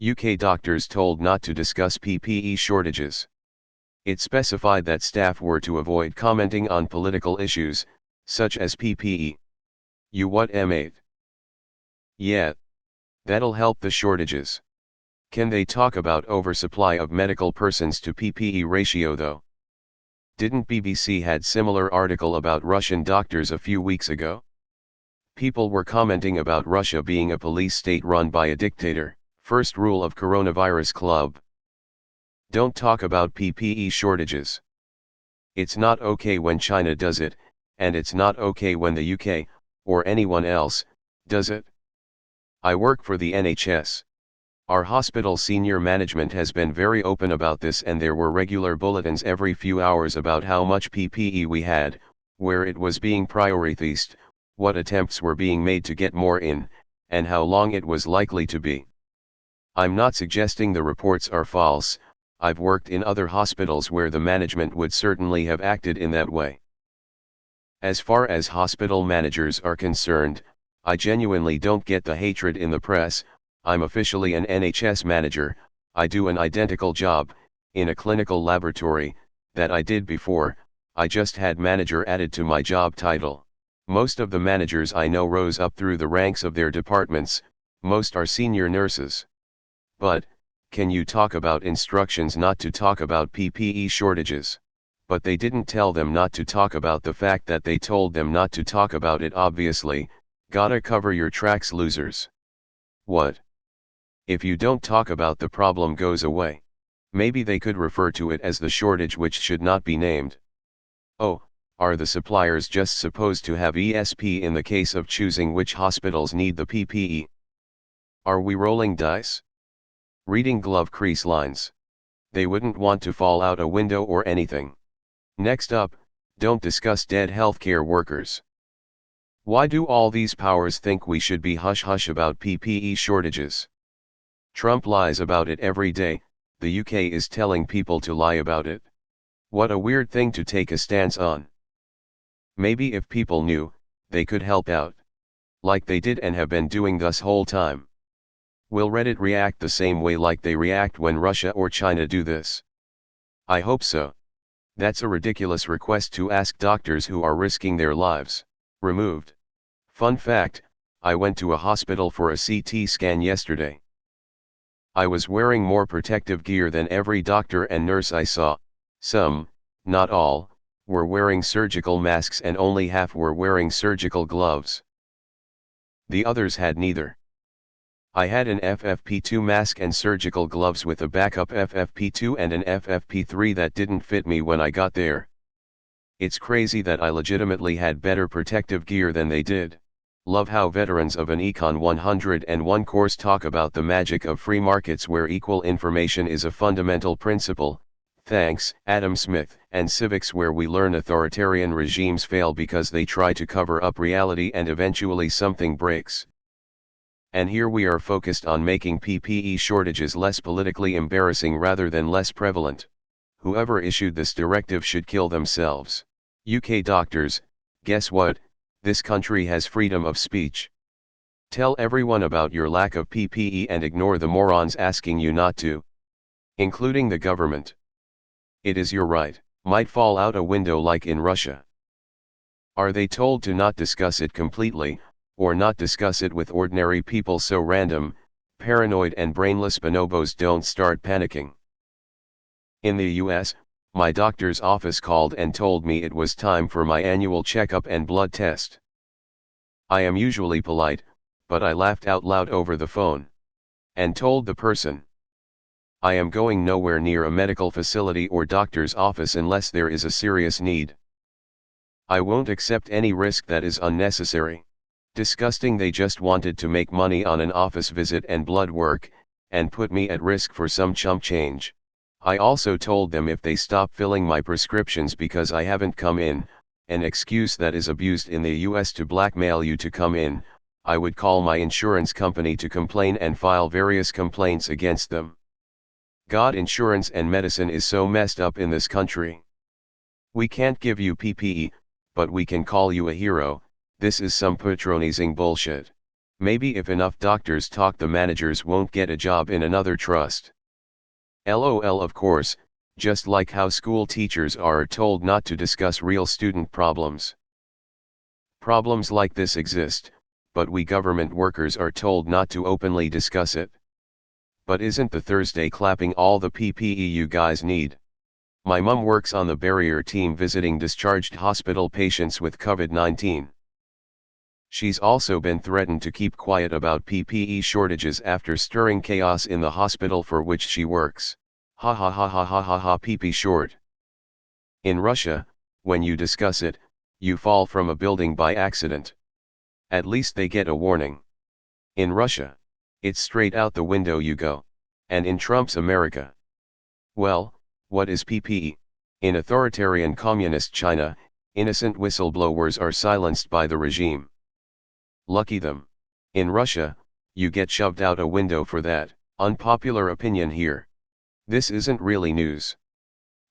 UK doctors told not to discuss PPE shortages. It specified that staff were to avoid commenting on political issues, such as PPE. You what, mate? Yeah. That'll help the shortages. Can they talk about oversupply of medical persons to PPE ratio though? Didn't BBC had similar article about Russian doctors a few weeks ago? People were commenting about Russia being a police state run by a dictator. First rule of Coronavirus Club. Don't talk about PPE shortages. It's not okay when China does it, and it's not okay when the UK, or anyone else, does it. I work for the NHS. Our hospital senior management has been very open about this, and there were regular bulletins every few hours about how much PPE we had, where it was being prioritized, what attempts were being made to get more in, and how long it was likely to be. I'm not suggesting the reports are false. I've worked in other hospitals where the management would certainly have acted in that way. As far as hospital managers are concerned, I genuinely don't get the hatred in the press. I'm officially an NHS manager. I do an identical job, in a clinical laboratory, that I did before. I just had manager added to my job title. Most of the managers I know rose up through the ranks of their departments, most are senior nurses. But, can you talk about instructions not to talk about PPE shortages? But they didn't tell them not to talk about the fact that they told them not to talk about it obviously. Gotta cover your tracks, losers. What? If you don't talk about the problem goes away. Maybe they could refer to it as the shortage, which should not be named. Oh, are the suppliers just supposed to have ESP in the case of choosing which hospitals need the PPE? Are we rolling dice? Reading glove crease lines. They wouldn't want to fall out a window or anything. Next up, don't discuss dead healthcare workers. Why do all these powers think we should be hush-hush about PPE shortages? Trump lies about it every day. The UK is telling people to lie about it. What a weird thing to take a stance on. Maybe if people knew, they could help out. Like they did and have been doing this whole time. Will Reddit react the same way like they react when Russia or China do this? I hope so. That's a ridiculous request to ask doctors who are risking their lives. Removed. Fun fact, I went to a hospital for a CT scan yesterday. I was wearing more protective gear than every doctor and nurse I saw. Some, not all, were wearing surgical masks and only half were wearing surgical gloves. The others had neither. I had an FFP2 mask and surgical gloves with a backup FFP2 and an FFP3 that didn't fit me when I got there. It's crazy that I legitimately had better protective gear than they did. Love how veterans of an Econ 101 course talk about the magic of free markets where equal information is a fundamental principle. Thanks, Adam Smith. And civics where we learn authoritarian regimes fail because they try to cover up reality and eventually something breaks. And here we are focused on making PPE shortages less politically embarrassing rather than less prevalent. Whoever issued this directive should kill themselves. UK doctors, guess what? This country has freedom of speech. Tell everyone about your lack of PPE and ignore the morons asking you not to. Including the government. It is your right, might fall out a window like in Russia. Are they told to not discuss it completely, or not discuss it with ordinary people so random, paranoid and brainless bonobos don't start panicking? In the US, my doctor's office called and told me it was time for my annual checkup and blood test. I am usually polite, but I laughed out loud over the phone. And told the person, I am going nowhere near a medical facility or doctor's office unless there is a serious need. I won't accept any risk that is unnecessary. Disgusting. They just wanted to make money on an office visit and blood work, and put me at risk for some chump change. I also told them if they stop filling my prescriptions because I haven't come in, an excuse that is abused in the US to blackmail you to come in, I would call my insurance company to complain and file various complaints against them. God, insurance and medicine is so messed up in this country. We can't give you PPE, but we can call you a hero. This is some patronizing bullshit. Maybe if enough doctors talk, the managers won't get a job in another trust. LOL. Of course, just like how school teachers are told not to discuss real student problems. Problems like this exist, but we government workers are told not to openly discuss it. But isn't the Thursday clapping all the PPE you guys need? My mum works on the barrier team visiting discharged hospital patients with COVID-19. She's also been threatened to keep quiet about PPE shortages after stirring chaos in the hospital for which she works. Ha ha ha ha ha ha ha. PP short. In Russia, when you discuss it, you fall from a building by accident. At least they get a warning. In Russia, it's straight out the window you go. And in Trump's America. Well, what is PPE? In authoritarian communist China, innocent whistleblowers are silenced by the regime. Lucky them. In Russia, you get shoved out a window for that. Unpopular opinion here. This isn't really news.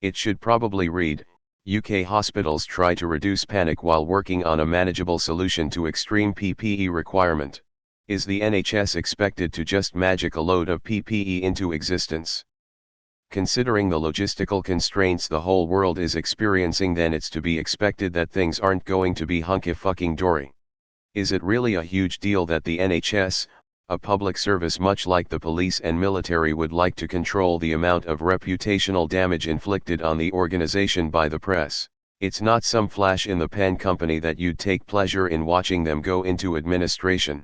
It should probably read, UK hospitals try to reduce panic while working on a manageable solution to extreme PPE requirement. Is the NHS expected to just magic a load of PPE into existence? Considering the logistical constraints the whole world is experiencing, then it's to be expected that things aren't going to be hunky-fucking-dory. Is it really a huge deal that the NHS, a public service much like the police and military, would like to control the amount of reputational damage inflicted on the organization by the press? It's not some flash in the pan company that you'd take pleasure in watching them go into administration.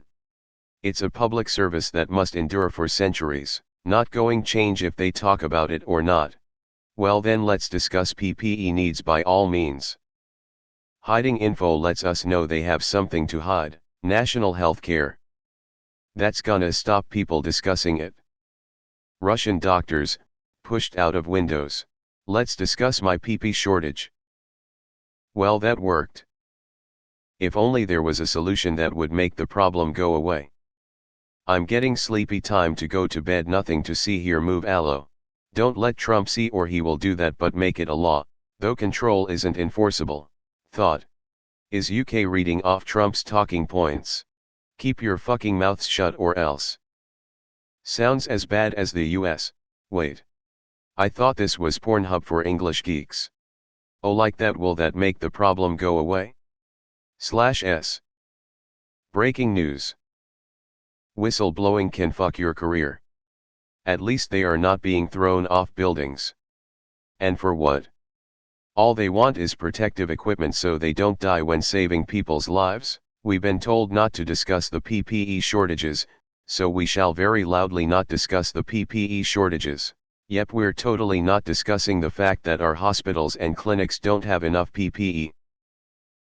It's a public service that must endure for centuries, not going change if they talk about it or not. Well then, let's discuss PPE needs by all means. Hiding info lets us know they have something to hide. National health care. That's gonna stop people discussing it. Russian doctors, pushed out of windows. Let's discuss my PP shortage. Well, that worked. If only there was a solution that would make the problem go away. I'm getting sleepy, time to go to bed. Nothing to see here. Move allo. Don't let Trump see, or he will do that, but make it a law, though control isn't enforceable. Thought. Is UK reading off Trump's talking points? Keep your fucking mouths shut or else. Sounds as bad as the US. Wait. I thought this was Pornhub for English geeks. Oh, like that. Will that make the problem go away? /s. Breaking news. Whistleblowing can fuck your career. At least they are not being thrown off buildings. And for what? All they want is protective equipment so they don't die when saving people's lives. We've been told not to discuss the PPE shortages, so we shall very loudly not discuss the PPE shortages. Yep, we're totally not discussing the fact that our hospitals and clinics don't have enough PPE.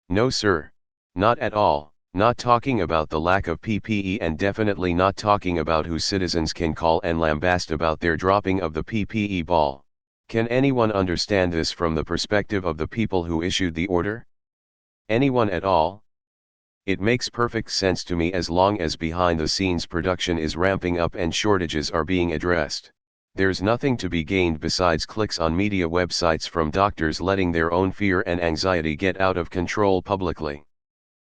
No sir. Not at all. Not talking about the lack of PPE, and definitely not talking about who citizens can call and lambast about their dropping of the PPE ball. Can anyone understand this from the perspective of the people who issued the order? Anyone at all? It makes perfect sense to me, as long as behind the scenes production is ramping up and shortages are being addressed. There's nothing to be gained besides clicks on media websites from doctors letting their own fear and anxiety get out of control publicly.